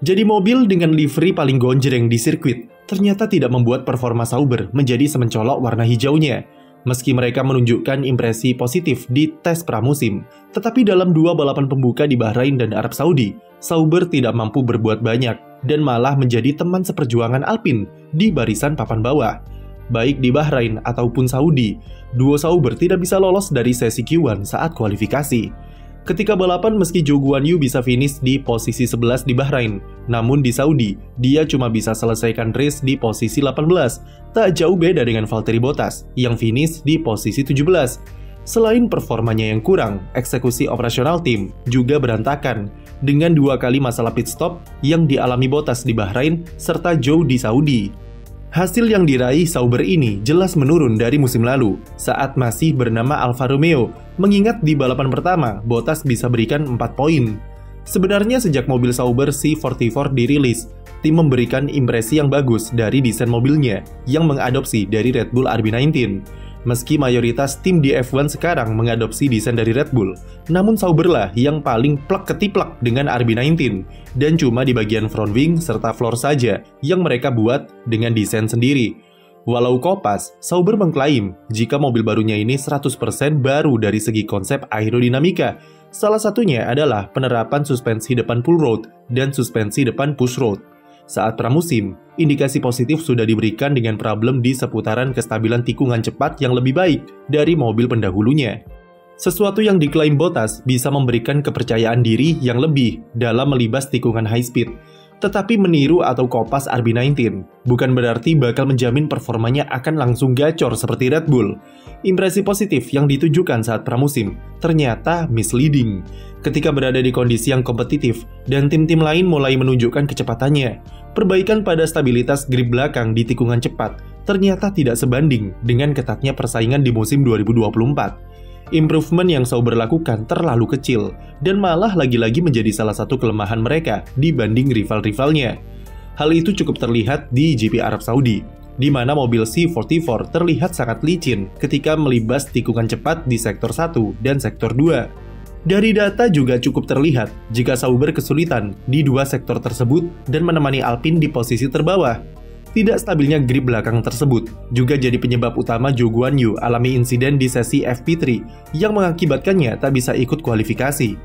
Jadi mobil dengan livery paling gonjreng di sirkuit ternyata tidak membuat performa Sauber menjadi semencolok warna hijaunya. Meski mereka menunjukkan impresi positif di tes pramusim, tetapi dalam dua balapan pembuka di Bahrain dan Arab Saudi, Sauber tidak mampu berbuat banyak dan malah menjadi teman seperjuangan Alpine di barisan papan bawah. Baik di Bahrain ataupun Saudi, duo Sauber tidak bisa lolos dari sesi Q1 saat kualifikasi. Ketika balapan, meski Zhou Guanyu bisa finish di posisi 11 di Bahrain, namun di Saudi, dia cuma bisa selesaikan race di posisi 18, tak jauh beda dengan Valtteri Bottas yang finish di posisi 17. Selain performanya yang kurang, eksekusi operasional tim juga berantakan dengan 2 kali masalah pit stop yang dialami Bottas di Bahrain serta Zhou di Saudi. Hasil yang diraih Sauber ini jelas menurun dari musim lalu saat masih bernama Alfa Romeo, mengingat di balapan pertama Bottas bisa berikan 4 poin. Sebenarnya sejak mobil Sauber C44 dirilis, tim memberikan impresi yang bagus dari desain mobilnya yang mengadopsi dari Red Bull RB19. Meski mayoritas tim di F1 sekarang mengadopsi desain dari Red Bull, namun Sauber lah yang paling plek-ketiplek dengan RB19, dan cuma di bagian front wing serta floor saja yang mereka buat dengan desain sendiri. Walau kopas, Sauber mengklaim jika mobil barunya ini 100% baru dari segi konsep aerodinamika. Salah satunya adalah penerapan suspensi depan pull rod dan suspensi depan push rod. Saat pramusim, indikasi positif sudah diberikan dengan problem di seputaran kestabilan tikungan cepat yang lebih baik dari mobil pendahulunya. Sesuatu yang diklaim Bottas bisa memberikan kepercayaan diri yang lebih dalam melibas tikungan high speed. Tetapi meniru atau kopas RB19 bukan berarti bakal menjamin performanya akan langsung gacor seperti Red Bull. Impresi positif yang ditujukan saat pramusim ternyata misleading. Ketika berada di kondisi yang kompetitif dan tim-tim lain mulai menunjukkan kecepatannya, perbaikan pada stabilitas grip belakang di tikungan cepat ternyata tidak sebanding dengan ketatnya persaingan di musim 2024. Improvement yang Sauber lakukan terlalu kecil dan malah lagi-lagi menjadi salah satu kelemahan mereka dibanding rival-rivalnya. Hal itu cukup terlihat di GP Arab Saudi, di mana mobil C44 terlihat sangat licin ketika melibas tikungan cepat di sektor 1 dan sektor 2. Dari data juga cukup terlihat jika Sauber kesulitan di dua sektor tersebut dan menemani Alpine di posisi terbawah. Tidak stabilnya grip belakang tersebut juga jadi penyebab utama Zhou Guanyu alami insiden di sesi FP3 yang mengakibatkannya tak bisa ikut kualifikasi.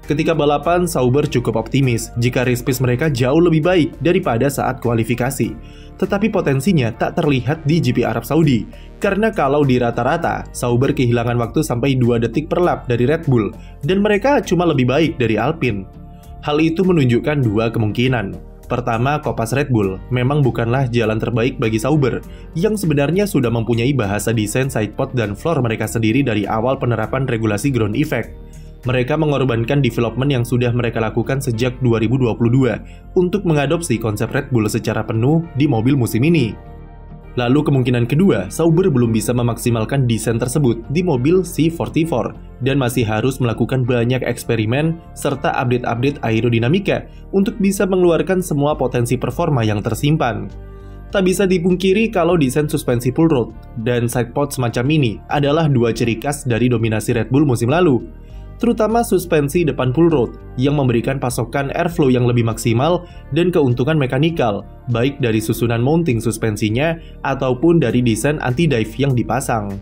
Ketika balapan, Sauber cukup optimis jika race pace mereka jauh lebih baik daripada saat kualifikasi. Tetapi potensinya tak terlihat di GP Arab Saudi, karena kalau di rata-rata, Sauber kehilangan waktu sampai 2 detik per lap dari Red Bull, dan mereka cuma lebih baik dari Alpine. Hal itu menunjukkan dua kemungkinan. Pertama, kopas Red Bull memang bukanlah jalan terbaik bagi Sauber, yang sebenarnya sudah mempunyai bahasa desain sidepod dan floor mereka sendiri dari awal penerapan regulasi ground effect. Mereka mengorbankan development yang sudah mereka lakukan sejak 2022 untuk mengadopsi konsep Red Bull secara penuh di mobil musim ini. Lalu kemungkinan kedua, Sauber belum bisa memaksimalkan desain tersebut di mobil C44 dan masih harus melakukan banyak eksperimen serta update-update aerodinamika untuk bisa mengeluarkan semua potensi performa yang tersimpan. Tak bisa dipungkiri kalau desain suspensi pull rod dan sidepod semacam ini adalah dua ciri khas dari dominasi Red Bull musim lalu, terutama suspensi depan pull rod yang memberikan pasokan airflow yang lebih maksimal dan keuntungan mekanikal, baik dari susunan mounting suspensinya ataupun dari desain anti-dive yang dipasang.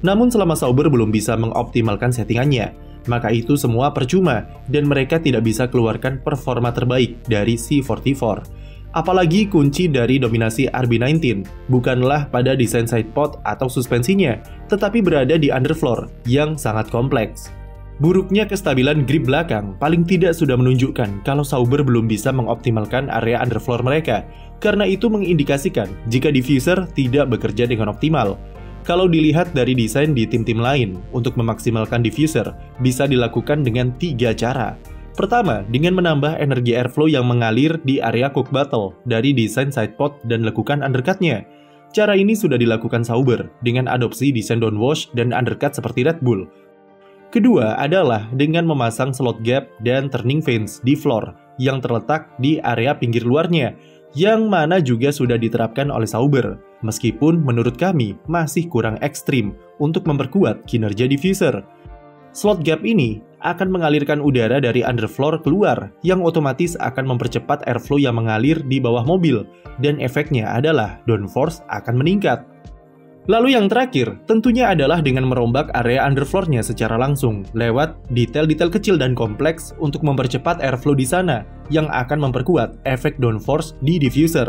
Namun selama Sauber belum bisa mengoptimalkan settingannya, maka itu semua percuma dan mereka tidak bisa keluarkan performa terbaik dari C44. Apalagi kunci dari dominasi RB19 bukanlah pada desain sidepod atau suspensinya, tetapi berada di underfloor yang sangat kompleks. Buruknya kestabilan grip belakang paling tidak sudah menunjukkan kalau Sauber belum bisa mengoptimalkan area underfloor mereka, karena itu mengindikasikan jika diffuser tidak bekerja dengan optimal. Kalau dilihat dari desain di tim-tim lain, untuk memaksimalkan diffuser bisa dilakukan dengan 3 cara. Pertama, dengan menambah energi airflow yang mengalir di area cook battle dari desain sidepod dan lekukan undercutnya. Cara ini sudah dilakukan Sauber dengan adopsi desain downwash dan undercut seperti Red Bull. Kedua adalah dengan memasang slot gap dan turning vanes di floor yang terletak di area pinggir luarnya, yang mana juga sudah diterapkan oleh Sauber, meskipun menurut kami masih kurang ekstrim untuk memperkuat kinerja diffuser. Slot gap ini akan mengalirkan udara dari underfloor keluar, yang otomatis akan mempercepat airflow yang mengalir di bawah mobil, dan efeknya adalah downforce akan meningkat. Lalu yang terakhir, tentunya adalah dengan merombak area underfloor-nya secara langsung, lewat detail-detail kecil dan kompleks untuk mempercepat airflow di sana, yang akan memperkuat efek downforce di diffuser.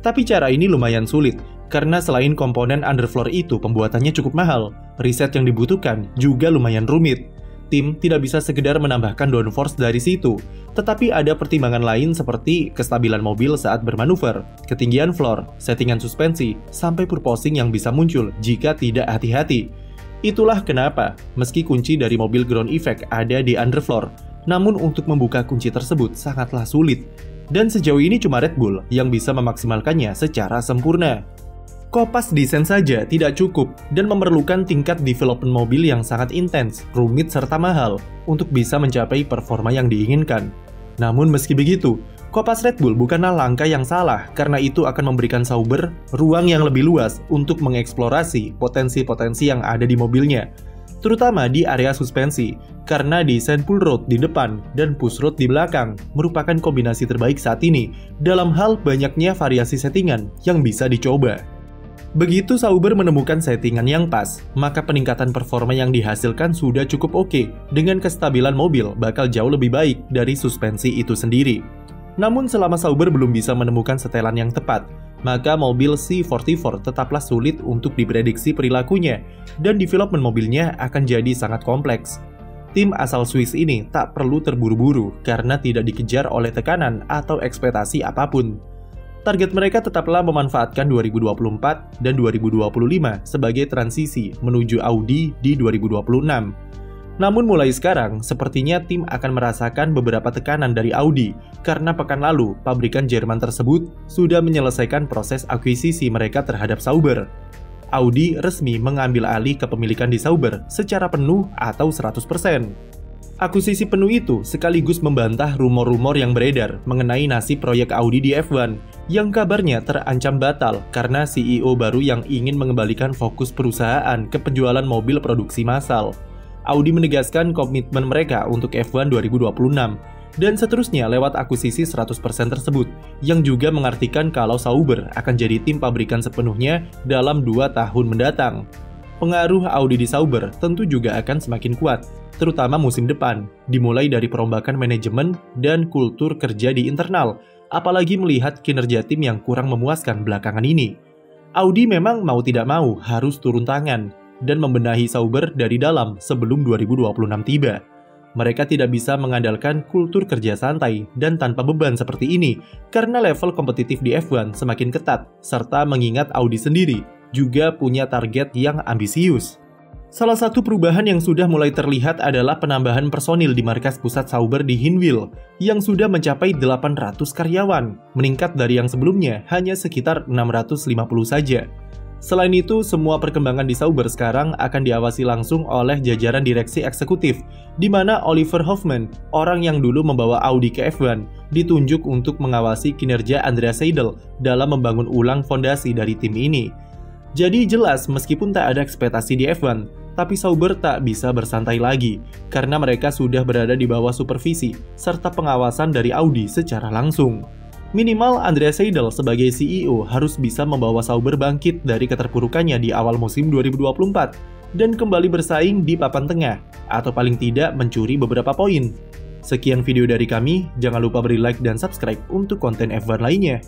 Tapi cara ini lumayan sulit, karena selain komponen underfloor itu pembuatannya cukup mahal, riset yang dibutuhkan juga lumayan rumit. Tim tidak bisa sekedar menambahkan downforce dari situ, tetapi ada pertimbangan lain seperti kestabilan mobil saat bermanuver, ketinggian floor, settingan suspensi, sampai purposing yang bisa muncul jika tidak hati-hati. Itulah kenapa, meski kunci dari mobil ground effect ada di underfloor, namun untuk membuka kunci tersebut sangatlah sulit. Dan sejauh ini cuma Red Bull yang bisa memaksimalkannya secara sempurna. Kopas desain saja tidak cukup dan memerlukan tingkat development mobil yang sangat intens, rumit serta mahal untuk bisa mencapai performa yang diinginkan. Namun meski begitu, kopas Red Bull bukanlah langkah yang salah karena itu akan memberikan Sauber ruang yang lebih luas untuk mengeksplorasi potensi-potensi yang ada di mobilnya, terutama di area suspensi, karena desain pull rod di depan dan push rod di belakang merupakan kombinasi terbaik saat ini dalam hal banyaknya variasi settingan yang bisa dicoba. Begitu Sauber menemukan settingan yang pas, maka peningkatan performa yang dihasilkan sudah cukup oke, dengan kestabilan mobil bakal jauh lebih baik dari suspensi itu sendiri. Namun selama Sauber belum bisa menemukan setelan yang tepat, maka mobil C44 tetaplah sulit untuk diprediksi perilakunya, dan development mobilnya akan jadi sangat kompleks. Tim asal Swiss ini tak perlu terburu-buru karena tidak dikejar oleh tekanan atau ekspektasi apapun. Target mereka tetaplah memanfaatkan 2024 dan 2025 sebagai transisi menuju Audi di 2026. Namun mulai sekarang, sepertinya tim akan merasakan beberapa tekanan dari Audi karena pekan lalu pabrikan Jerman tersebut sudah menyelesaikan proses akuisisi mereka terhadap Sauber. Audi resmi mengambil alih kepemilikan di Sauber secara penuh atau 100%. Akuisisi penuh itu sekaligus membantah rumor-rumor yang beredar mengenai nasib proyek Audi di F1 yang kabarnya terancam batal karena CEO baru yang ingin mengembalikan fokus perusahaan ke penjualan mobil produksi massal. Audi menegaskan komitmen mereka untuk F1 2026 dan seterusnya lewat akuisisi 100% tersebut, yang juga mengartikan kalau Sauber akan jadi tim pabrikan sepenuhnya dalam 2 tahun mendatang. Pengaruh Audi di Sauber tentu juga akan semakin kuat, terutama musim depan, dimulai dari perombakan manajemen dan kultur kerja di internal, apalagi melihat kinerja tim yang kurang memuaskan belakangan ini. Audi memang mau tidak mau harus turun tangan dan membenahi Sauber dari dalam sebelum 2026 tiba. Mereka tidak bisa mengandalkan kultur kerja santai dan tanpa beban seperti ini karena level kompetitif di F1 semakin ketat, serta mengingat Audi sendiri juga punya target yang ambisius. Salah satu perubahan yang sudah mulai terlihat adalah penambahan personil di markas pusat Sauber di Hinwil yang sudah mencapai 800 karyawan, meningkat dari yang sebelumnya hanya sekitar 650 saja. Selain itu, semua perkembangan di Sauber sekarang akan diawasi langsung oleh jajaran direksi eksekutif, di mana Oliver Hoffmann, orang yang dulu membawa Audi ke F1, ditunjuk untuk mengawasi kinerja Andreas Seidl dalam membangun ulang fondasi dari tim ini. Jadi jelas meskipun tak ada ekspektasi di F1, tapi Sauber tak bisa bersantai lagi, karena mereka sudah berada di bawah supervisi serta pengawasan dari Audi secara langsung. Minimal Andreas Seidl sebagai CEO harus bisa membawa Sauber bangkit dari keterpurukannya di awal musim 2024 dan kembali bersaing di papan tengah, atau paling tidak mencuri beberapa poin. Sekian video dari kami, jangan lupa beri like dan subscribe untuk konten F1 lainnya.